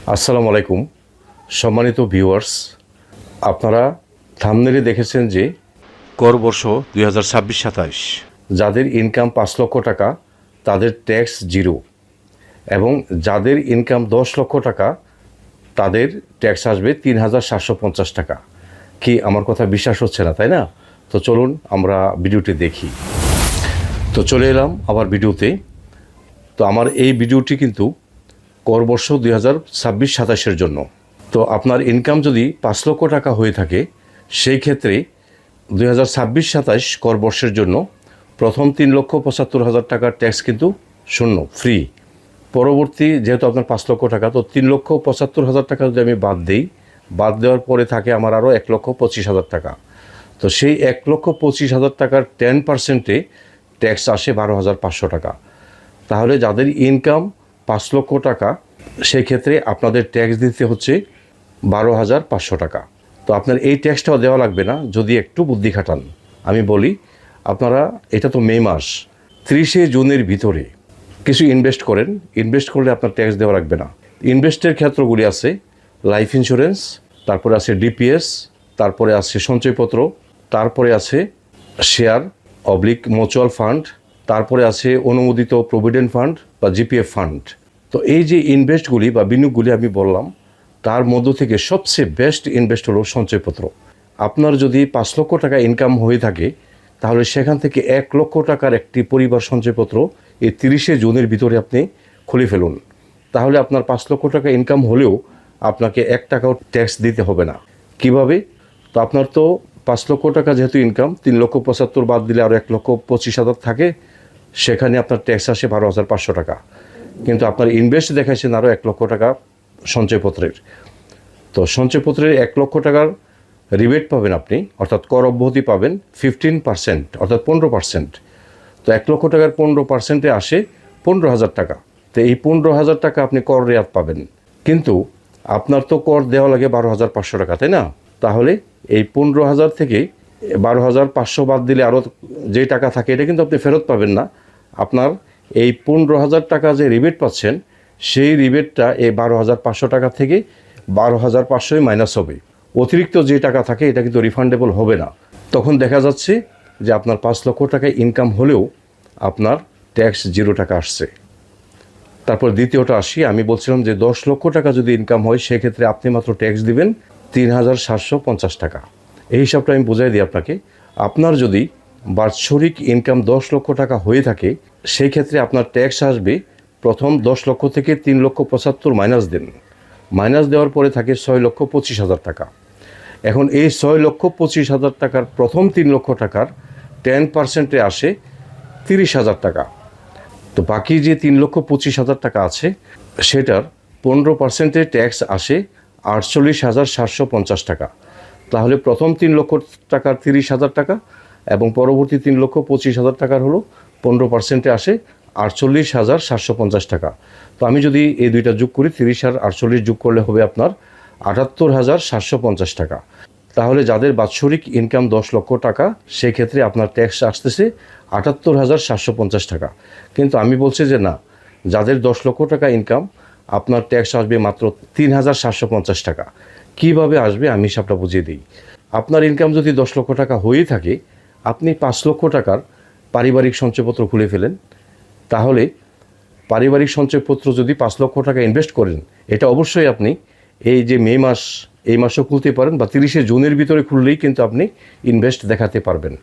আসসালামু আলাইকুম সম্মানিত ভিউয়ার্স, আপনারা থাম্বনেলে দেখেছেন যে কর বর্ষ 2026-27 যাদের ইনকাম 5 লক্ষ টাকা তাদের ট্যাক্স জিরো, এবং যাদের ইনকাম 10 লক্ষ টাকা তাদের ট্যাক্স আসবে 3,750 টাকা। কি আমার কথা বিশ্বাস হচ্ছে না, তাই না? তো চলুন আমরা ভিডিওটি দেখি। তো চলে এলাম আবার ভিডিওতে। তো আমার এই ভিডিওটি কিন্তু করবর্ষ 2026-27 জন্য। তো আপনার ইনকাম যদি 5 লক্ষ টাকা হয়ে থাকে সেই ক্ষেত্রে 2026-27 করবর্ষের জন্য প্রথম 3,75,000 টাকার ট্যাক্স কিন্তু শূন্য, ফ্রি। পরবর্তী যেহেতু আপনার 5 লক্ষ টাকা, তো 3,75,000 টাকা যদি আমি বাদ দেওয়ার পরে থাকে আমার আরও 1,25,000 টাকা। তো সেই 1,25,000 টাকার 10%-এ ট্যাক্স আসে 12,500 টাকা। তাহলে যাদের ইনকাম 5 লক্ষ টাকা সেই ক্ষেত্রে আপনাদের ট্যাক্স দিতে হচ্ছে 12,500 টাকা। তো আপনার এই ট্যাক্সটাও দেওয়া লাগবে না যদি একটু বুদ্ধি খাটান। আমি বলি, আপনারা এটা তো মে মাস, 30শে জুনের ভিতরে কিছু ইনভেস্ট করেন। ইনভেস্ট করলে আপনার ট্যাক্স দেওয়া লাগবে না। ইনভেস্টের ক্ষেত্রগুলি আছে লাইফ ইন্স্যুরেন্স, তারপরে আছে ডিপিএস, তারপরে আছে সঞ্চয়পত্র, তারপরে আছে শেয়ার মিউচুয়াল ফান্ড, তারপরে আছে অনুমোদিত প্রভিডেন্ট ফান্ড বা জিপিএফ ফান্ড। তো এই যে ইনভেস্টগুলি বা বিনিয়োগগুলি আমি বললাম, তার মধ্য থেকে সবচেয়ে বেস্ট ইনভেস্ট হলো সঞ্চয়পত্র। আপনার যদি 5 লক্ষ টাকা ইনকাম হয়ে থাকে তাহলে সেখান থেকে 1 লক্ষ টাকার একটি পরিবার সঞ্চয়পত্র এই 30শে জুনের ভিতরে আপনি খুলে ফেলুন। তাহলে আপনার 5 লক্ষ টাকা ইনকাম হলেও আপনাকে 1 টাকাও ট্যাক্স দিতে হবে না। কিভাবে? তো আপনার তো 5 লক্ষ টাকা যেহেতু ইনকাম, 3,75,000 বাদ দিলে আরও 1,25,000 থাকে, সেখানে আপনার ট্যাক্স আসে 12,500 টাকা। কিন্তু আপনার ইনভেস্ট দেখাচ্ছেন আরও 1 লক্ষ টাকা সঞ্চয়পত্রের। তো সঞ্চয়পত্রের 1 লক্ষ টাকার রিবেট পাবেন আপনি, অর্থাৎ কর অব্যাহতি পাবেন 15%, অর্থাৎ 15%। তো 1 লক্ষ টাকার 15%-এ আসে 15,000 টাকা। তো এই 15,000 টাকা আপনি কর রেয়াত পাবেন। কিন্তু আপনার তো কর দেওয়া লাগে 12,500 টাকা, তাই না? তাহলে এই 15,000 থেকে 12,500 বাদ দিলে আরও যে টাকা থাকে এটা কিন্তু আপনি ফেরত পাবেন না। আপনার এই 15,000 টাকা যে রিবেট পাচ্ছেন সেই রিবেটটা এই 12,500 টাকা থেকে 12,500-ই মাইনাস হবে। অতিরিক্ত যে টাকা থাকে এটা কিন্তু রিফান্ডেবল হবে না। তখন দেখা যাচ্ছে যে আপনার 5 লক্ষ টাকায় ইনকাম হলেও আপনার ট্যাক্স 0 টাকা আসছে। তারপর দ্বিতীয়টা আসি, আমি বলছিলাম যে 10 লক্ষ টাকা যদি ইনকাম হয় সেক্ষেত্রে আপনি মাত্র ট্যাক্স দিবেন 3,750 টাকা। এই হিসাবটা আমি বুঝাই দিই আপনাকে। আপনার যদি বাৎসরিক ইনকাম 10 লক্ষ টাকা হয়ে থাকে সেই ক্ষেত্রে আপনার ট্যাক্স আসবে প্রথম 10 লক্ষ থেকে 3,75,000 মাইনাস দেন। মাইনাস দেওয়ার পরে থাকে 6,25,000 টাকা। এখন এই 6,25,000 টাকার প্রথম 3 লক্ষ টাকার 10%-এ আসে 30,000 টাকা। তো বাকি যে 3,25,000 টাকা আছে সেটার 15%-এ ট্যাক্স আসে 48,750 টাকা। তাহলে প্রথম 3 লক্ষ টাকার 30,000 টাকা এবং পরবর্তী 3,25,000 টাকার হলো 15%-এ আসে 48,750 টাকা। তো আমি যদি এই দুইটা যোগ করি, 30 আর 48 যোগ করলে হবে আপনার 78,750 টাকা। তাহলে যাদের বাৎসরিক ইনকাম 10 লক্ষ টাকা সেই ক্ষেত্রে আপনার ট্যাক্স আসতেছে 78,750 টাকা। কিন্তু আমি বলছি যে না, যাদের 10 লক্ষ টাকা ইনকাম আপনার ট্যাক্স আসবে মাত্র 3,750 টাকা। কিভাবে আসবে আমি হিসাবটা বুঝিয়ে দিই। আপনার ইনকাম যদি 10 লক্ষ টাকা হয়েই থাকে, আপনি 5 লক্ষ টাকার পারিবারিক সঞ্চয়পত্র খুলে ফেলেন। তাহলে পারিবারিক সঞ্চয়পত্র যদি 5 লক্ষ টাকা ইনভেস্ট করেন, এটা অবশ্যই আপনি এই যে মে মাস, এই মাসও খুলতে পারেন বা 30শে জুনের ভিতরে খুললেই কিন্তু আপনি ইনভেস্ট দেখাতে পারবেন।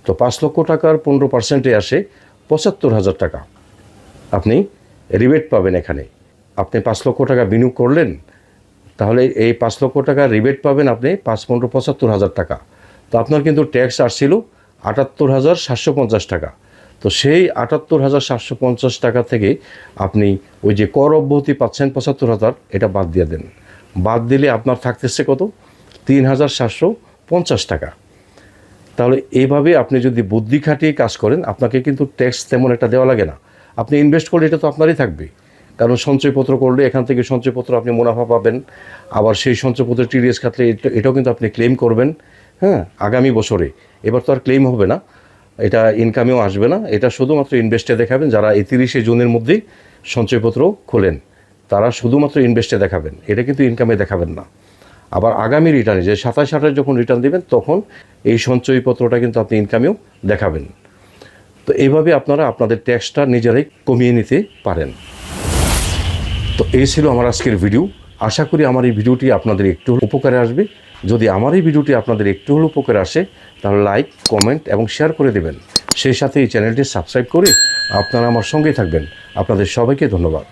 তো 5 লক্ষ টাকার 15%-এ আসে 75,000 টাকা। আপনি রিবেট পাবেন এখানে। আপনি 5 লক্ষ টাকা বিনিয়োগ করলেন, তাহলে এই 5 লক্ষ টাকা রিবেট পাবেন আপনি 75,000 টাকা। তো আপনার কিন্তু ট্যাক্স আসছিল 78,750 টাকা। তো সেই 78,750 টাকা থেকে আপনি ওই যে কর অব্যাহতি পাচ্ছেন 75,000, এটা বাদ দিয়ে দেন। বাদ দিলে আপনার থাকতেছে কত? 3,750 টাকা। তাহলে এইভাবে আপনি যদি বুদ্ধি খাটিয়ে কাজ করেন আপনাকে কিন্তু ট্যাক্স তেমন একটা দেওয়া লাগে না। আপনি ইনভেস্ট করলে এটা তো আপনারই থাকবে, কারণ সঞ্চয়পত্র করলে এখান থেকে সঞ্চয়পত্র আপনি মুনাফা পাবেন। আবার সেই সঞ্চয়পত্রের টিডিএস খাতলে এটাও কিন্তু আপনি ক্লেম করবেন, হ্যাঁ, আগামী বছরে। এবার তো আর ক্লেম হবে না, এটা ইনকামেও আসবে না, এটা শুধুমাত্র ইনভেস্টে দেখাবেন যারা এই 30শে জুনের মধ্যেই সঞ্চয়পত্র খোলেন। তারা শুধুমাত্র ইনভেস্টে দেখাবেন, এটা কিন্তু ইনকামে দেখাবেন না। আবার আগামী রিটার্নে যে 27-28 যখন রিটার্ন দেবেন তখন এই সঞ্চয়পত্রটা কিন্তু আপনি ইনকামেও দেখাবেন। তো এইভাবে আপনারা আপনাদের ট্যাক্সটা নিজেরাই কমিয়ে নিতে পারেন। তো এই ছিল আমার আজকের ভিডিও। আশা করি আমার এই ভিডিওটি আপনাদের একটু উপকারে আসবে। যদি আমার এই ভিডিওটি আপনাদের একটু হলেও উপকারে আসে তাহলে লাইক, কমেন্ট এবং শেয়ার করে দেবেন। সেই সাথে এই চ্যানেলটি সাবস্ক্রাইব করে আপনারা আমার সঙ্গেই থাকবেন। আপনাদের সবাইকে ধন্যবাদ।